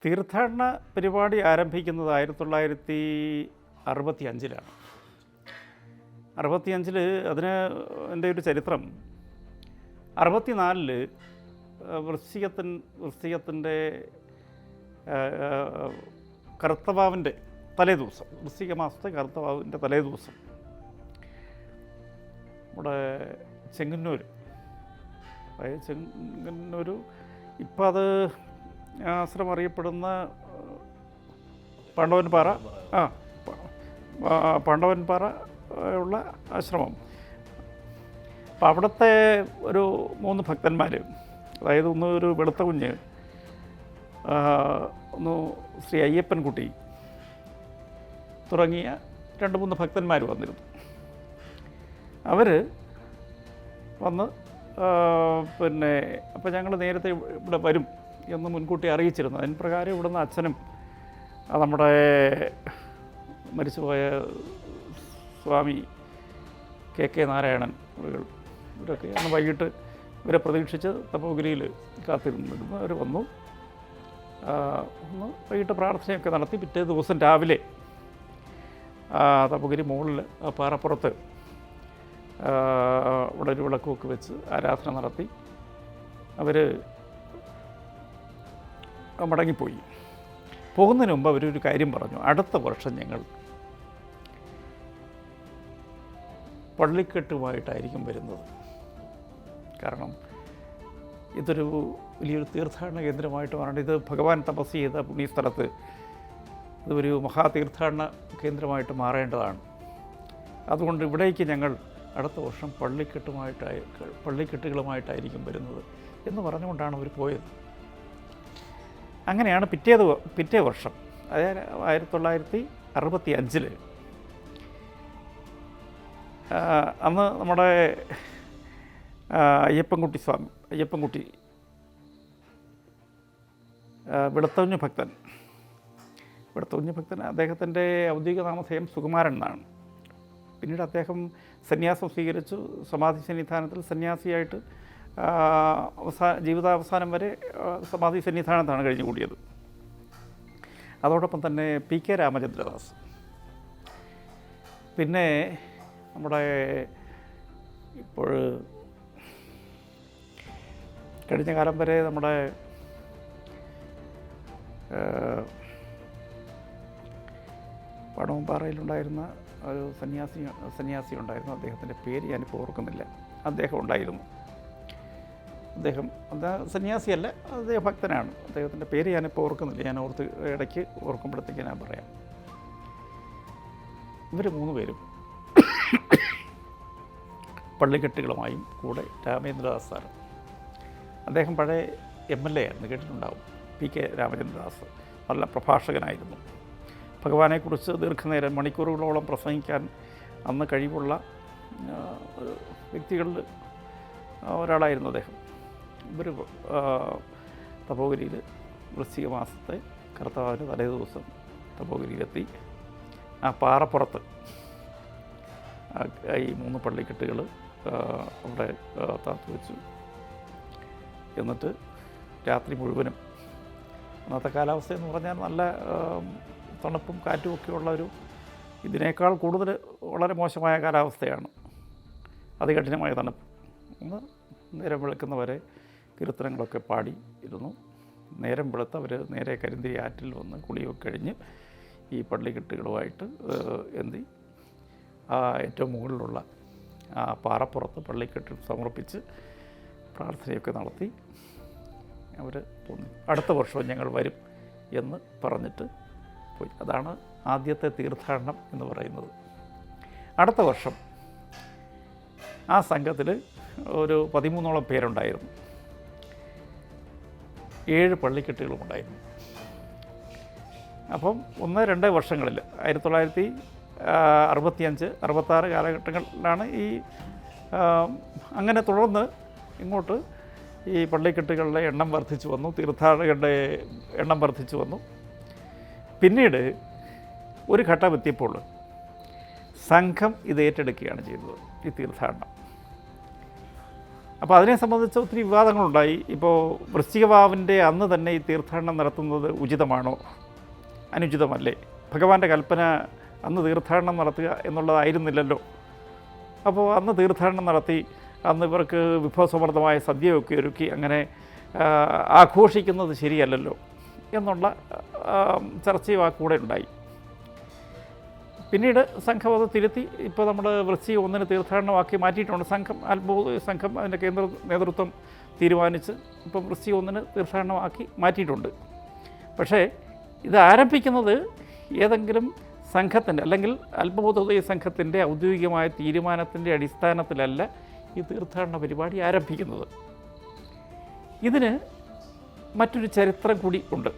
തീർത്ഥാടന പരിപാടി ആരംഭിക്കുന്നത് 1965-ലാണ്. 65-ൽ അതിന് എൻ്റെ ഒരു ചരിത്രം 64-ൽ വൃശ്ചികത്തിൻ്റെ കറുത്തവാവിൻ്റെ തലേദിവസം, വൃശ്ചിക മാസത്തെ കറുത്തവാവിൻ്റെ തലേദിവസം നമ്മുടെ ചെങ്ങന്നൂർ, അതായത് ചെങ്ങന്നൂർ ഇപ്പം അത് ആശ്രമം അറിയപ്പെടുന്ന പാണ്ഡവൻപാറ, പാണ്ഡവൻപാറ ഉള്ള ആശ്രമം. അപ്പം അവിടുത്തെ ഒരു 3 ഭക്തന്മാർ, അതായത് ഒന്ന് ഒരു വെളുത്ത കുഞ്ഞ്, ഒന്ന് ശ്രീ അയ്യപ്പൻകുട്ടി തുടങ്ങിയ 2-3 ഭക്തന്മാർ വന്നിരുന്നു. അവർ വന്ന് അപ്പോൾ ഞങ്ങൾ നേരത്തെ ഇവിടെ വരും എന്ന് മുൻകൂട്ടി അറിയിച്ചിരുന്നു. അതിന് പ്രകാരം ഇവിടുന്ന് അച്ഛനും നമ്മുടെ മരിച്ചുപോയ സ്വാമി KK നാരായണൻ ഇവരൊക്കെ അന്ന് വൈകിട്ട് ഇവരെ പ്രതീക്ഷിച്ച് തപോഗിരിയിൽ കാത്തിരുന്നിരുന്നു. അവർ വന്നു, ഒന്ന് വൈകിട്ട് പ്രാർത്ഥനയൊക്കെ നടത്തി. പിറ്റേ ദിവസം രാവിലെ തപോഗിരി മുകളിൽ പാറപ്പുറത്ത് ഇവിടെ ഒരു വിളക്കുമൊക്കെ വെച്ച് ആരാധന നടത്തി അവർ മടങ്ങിപ്പോയി. പോകുന്നതിന് മുമ്പ് അവരൊരു കാര്യം പറഞ്ഞു: അടുത്ത വർഷം ഞങ്ങൾ പള്ളിക്കെട്ടുമായിട്ടായിരിക്കും വരുന്നത്. കാരണം ഇതൊരു വലിയൊരു തീർത്ഥാടന കേന്ദ്രമായിട്ട് മാറേണ്ട, ഇത് ഭഗവാൻ തപസ് ചെയ്ത പുണ്യസ്ഥലത്ത് ഇതൊരു മഹാതീർത്ഥാടന കേന്ദ്രമായിട്ട് മാറേണ്ടതാണ്. അതുകൊണ്ട് ഇവിടേക്ക് ഞങ്ങൾ അടുത്ത വർഷം പള്ളിക്കെട്ടുകളുമായിട്ടായിരിക്കും വരുന്നത് എന്ന് പറഞ്ഞുകൊണ്ടാണ് അവർ പോയത്. അങ്ങനെയാണ് പിറ്റേ വർഷം, അതായത് 1965-ൽ അന്ന് നമ്മുടെ അയ്യപ്പൻകുട്ടി വെളുത്തകുഞ്ഞ് ഭക്തൻ, അദ്ദേഹത്തിൻ്റെ ഔദ്യോഗിക നാമധേയം സുകുമാരൻ എന്നാണ്. പിന്നീട് അദ്ദേഹം സന്യാസം സ്വീകരിച്ചു. സമാധി സന്നിധാനത്തിൽ സന്യാസിയായിട്ട് ജീവിതാവസാനം വരെ സമാധി സന്നിധാനത്താണ് കഴിഞ്ഞുകൂടിയത്. അതോടൊപ്പം തന്നെ PK രാമചന്ദ്രദാസ്, പിന്നെ നമ്മുടെ ഇപ്പോൾ കഴിഞ്ഞ കാലം വരെ നമ്മുടെ പടവൻപാറയിലുണ്ടായിരുന്ന ഒരു സന്യാസി ഉണ്ടായിരുന്നു. അദ്ദേഹത്തിൻ്റെ പേര് ഞാനിപ്പോൾ ഓർക്കുന്നില്ല. അദ്ദേഹം ഉണ്ടായിരുന്നു. അദ്ദേഹം സന്യാസിയല്ല, അദ്ദേഹം ഭക്തനാണ്. അദ്ദേഹത്തിൻ്റെ പേര് ഞാനിപ്പോൾ ഓർക്കുന്നില്ല. ഞാൻ ഇടയ്ക്ക് ഓർക്കുമ്പോഴത്തേക്ക് ഞാൻ പറയാം. ഇവർ 3 പേരും പള്ളിക്കെട്ടുകളുമായും കൂടെ രാമചന്ദ്രദാസ് സാർ, അദ്ദേഹം പഴയ MLA ആയിരുന്നു, കേട്ടിട്ടുണ്ടാവും. PK രാമചന്ദ്രദാസ് നല്ല പ്രഭാഷകനായിരുന്നു. ഭഗവാനെക്കുറിച്ച് ദീർഘനേരം മണിക്കൂറുകളോളം പ്രസംഗിക്കാൻ അന്ന് കഴിവുള്ള വ്യക്തികളിൽ ഒരാളായിരുന്നു അദ്ദേഹം. ഇവർ തപോഗിരിയിൽ വൃശ്ചിക മാസത്തെ കർത്താവിൻ്റെ തലേ ദിവസം തപോഗിരിയിലെത്തി. ആ പാറപ്പുറത്ത് ഈ 3 പള്ളിക്കെട്ടുകൾ അവിടെ താത്തു വെച്ചു. എന്നിട്ട് രാത്രി മുഴുവനും, അന്നത്തെ കാലാവസ്ഥ എന്ന് പറഞ്ഞാൽ നല്ല തണുപ്പും കാറ്റും ഒക്കെ ഉള്ളൊരു, ഇതിനേക്കാൾ കൂടുതൽ വളരെ മോശമായ കാലാവസ്ഥയാണ്, അതികഠിനമായ തണുപ്പ്. ഒന്ന് നേരം വെളുക്കുന്നവരെ കീർത്തനങ്ങളൊക്കെ പാടി ഇരുന്നു. നേരം വെളുത്ത് അവർ നേരെ കരിന്തിരി ആറ്റിൽ വന്ന് കുളിയൊക്കെ കഴിഞ്ഞ് ഈ പള്ളിക്കെട്ടുകളുമായിട്ട് എന്തി ഏറ്റവും മുകളിലുള്ള ആ പാറപ്പുറത്ത് പള്ളിക്കെട്ടിൽ സമർപ്പിച്ച് പ്രാർത്ഥനയൊക്കെ നടത്തി അവർ തോന്നി അടുത്ത വർഷവും ഞങ്ങൾ വരും എന്ന് പറഞ്ഞിട്ട് പോയി. അതാണ് ആദ്യത്തെ തീർത്ഥാടനം എന്ന് പറയുന്നത്. അടുത്ത വർഷം ആ സംഘത്തിൽ ഒരു 13ഓളം പേരുണ്ടായിരുന്നു. 7 പള്ളിക്കെട്ടുകളുമുണ്ടായിരുന്നു. അപ്പം 1-2 വർഷങ്ങളിൽ 1965, 66 കാലഘട്ടങ്ങളിലാണ് ഈ അങ്ങനെ തുടർന്ന് ഇങ്ങോട്ട് ഈ പള്ളിക്കെട്ടുകളുടെ എണ്ണം വർദ്ധിച്ചു വന്നു, തീർത്ഥാടകരുടെ എണ്ണം വർദ്ധിച്ചു വന്നു. പിന്നീട് ഒരു ഘട്ടം എത്തിയപ്പോൾ സംഘം ഇത് ഏറ്റെടുക്കുകയാണ് ചെയ്തത്, ഈ തീർത്ഥാടനം. അപ്പോൾ അതിനെ സംബന്ധിച്ച് ഒത്തിരി വിവാദങ്ങളുണ്ടായി. ഇപ്പോൾ വൃശ്ചിക വാവിൻ്റെ അന്ന് തന്നെ ഈ തീർത്ഥാടനം നടത്തുന്നത് ഉചിതമാണോ, അനുചിതമല്ലേ? ഭഗവാന്റെ കൽപ്പന അന്ന് തീർത്ഥാടനം നടത്തുക എന്നുള്ളതായിരുന്നില്ലല്ലോ. അപ്പോൾ അന്ന് തീർത്ഥാടനം നടത്തി അന്ന് ഇവർക്ക് വിഭവസമൃദ്ധമായ സദ്യയൊക്കെ ഒരുക്കി അങ്ങനെ ആഘോഷിക്കുന്നത് ശരിയല്ലല്ലോ എന്നുള്ള ചർച്ചയും ആ കൂടെ ഉണ്ടായി. പിന്നീട് സംഘം അത് തിരുത്തി ഇപ്പോൾ നമ്മൾ വൃശ്ചിക 1 തീർത്ഥാടനമാക്കി മാറ്റിയിട്ടുണ്ട്. സംഘം അതിൻ്റെ കേന്ദ്ര നേതൃത്വം തീരുമാനിച്ച് ഇപ്പം വൃശ്ചിക 1 തീർത്ഥാടനമാക്കി മാറ്റിയിട്ടുണ്ട്. പക്ഷേ ഇത് ആരംഭിക്കുന്നത് ഏതെങ്കിലും സംഘത്തിൻ്റെ അല്ലെങ്കിൽ ആത്മബോധോദയ സംഘത്തിൻ്റെ ഔദ്യോഗികമായ തീരുമാനത്തിൻ്റെ അടിസ്ഥാനത്തിലല്ല ഈ തീർത്ഥാടന പരിപാടി ആരംഭിക്കുന്നത്. ഇതിന് മറ്റൊരു ചരിത്രം കൂടി ഉണ്ട്.